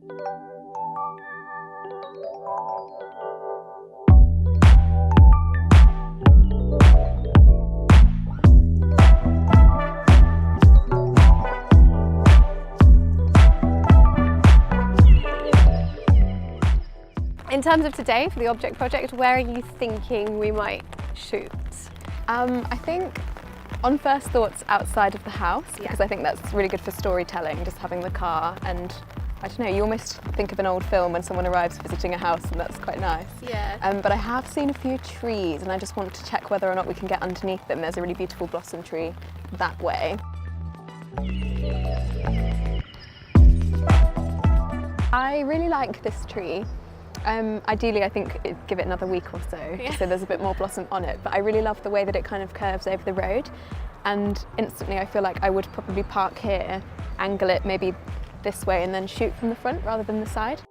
In terms of today, for the object project, where are you thinking we might shoot? I think on first thoughts outside of the house, because I think that's really good for storytelling, just having the car, and I don't know, you almost think of an old film when someone arrives visiting a house, and that's quite nice. Yeah. But I have seen a few trees and I just want to check whether or not we can get underneath them. There's a really beautiful blossom tree that way. I really like this tree. Ideally, I think give it another week or so, so there's a bit more blossom on it. But I really love the way that it kind of curves over the road, and instantly I feel like I would probably park here, angle it maybe this way, and then shoot from the front rather than the side.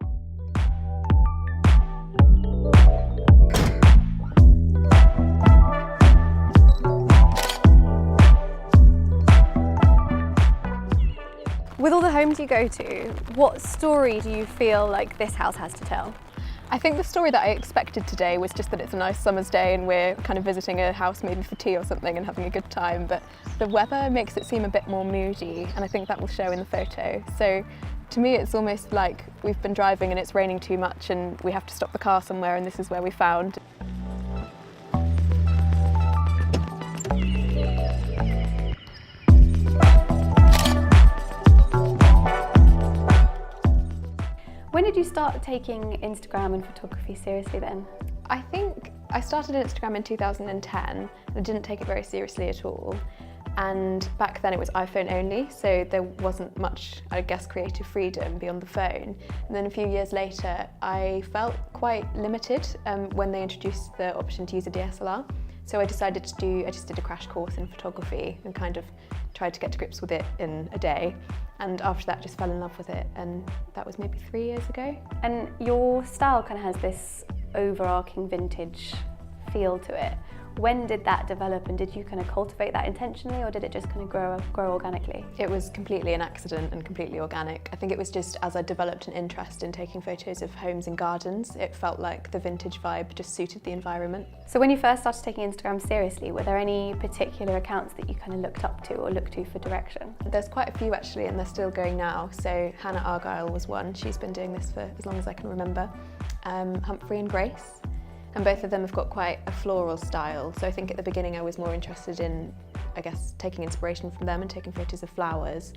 With all the homes you go to, what story do you feel like this house has to tell? I think the story that I expected today was just that it's a nice summer's day and we're kind of visiting a house maybe for tea or something and having a good time, but the weather makes it seem a bit more moody, and I think that will show in the photo. So to me it's almost like we've been driving and it's raining too much and we have to stop the car somewhere, and this is where we found. When did you start taking Instagram and photography seriously then? I think I started Instagram in 2010 and I didn't take it very seriously at all. And back then it was iPhone only, so there wasn't much, I guess, creative freedom beyond the phone. And then a few years later, I felt quite limited when they introduced the option to use a DSLR. So I decided I just did a crash course in photography and kind of tried to get to grips with it in a day. And after that, just fell in love with it. And that was maybe 3 years ago. And your style kind of has this overarching vintage feel to it. When did that develop, and did you kind of cultivate that intentionally, or did it just kind of grow organically? It was completely an accident and completely organic. I think it was just as I developed an interest in taking photos of homes and gardens, it felt like the vintage vibe just suited the environment. So when you first started taking Instagram seriously, were there any particular accounts that you kind of looked up to or looked to for direction? There's quite a few actually, and they're still going now. So Hannah Argyle was one. She's been doing this for as long as I can remember. Humphrey and Grace. And both of them have got quite a floral style. So I think at the beginning I was more interested in, I guess, taking inspiration from them and taking photos of flowers.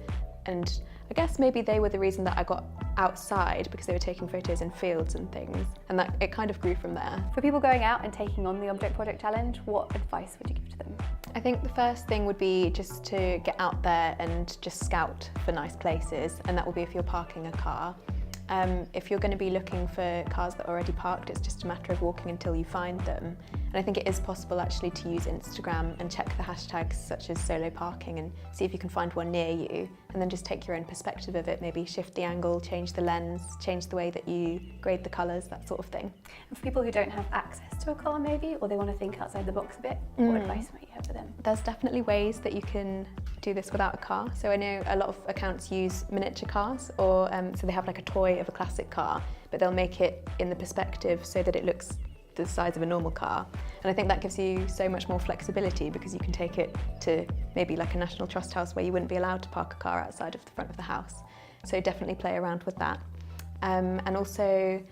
And I guess maybe they were the reason that I got outside, because they were taking photos in fields and things. And that it kind of grew from there. For people going out and taking on the Object Project Challenge, what advice would you give to them? I think the first thing would be just to get out there and just scout for nice places. And that will be if you're parking a car. If you're going to be looking for cars that are already parked, it's just a matter of walking until you find them. And I think it is possible actually to use Instagram and check the hashtags such as solo parking and see if you can find one near you, and then just take your own perspective of it, maybe shift the angle, change the lens, change the way that you grade the colours, that sort of thing. And for people who don't have access to a car maybe, or they want to think outside the box a bit, what advice might you have for them? There's definitely ways that you can do this without a car. So I know a lot of accounts use miniature cars, or so they have like a toy of a classic car, but they'll make it in the perspective so that it looks the size of a normal car. And I think that gives you so much more flexibility, because you can take it to maybe like a National Trust house where you wouldn't be allowed to park a car outside of the front of the house. So definitely play around with that. And also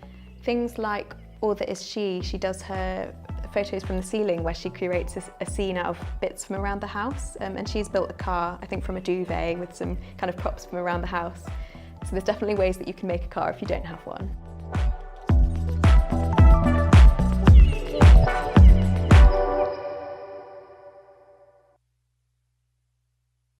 things like All That Is She does her photos from the ceiling where she creates a scene out of bits from around the house. And she's built a car, I think from a duvet, with some kind of props from around the house. So there's definitely ways that you can make a car if you don't have one.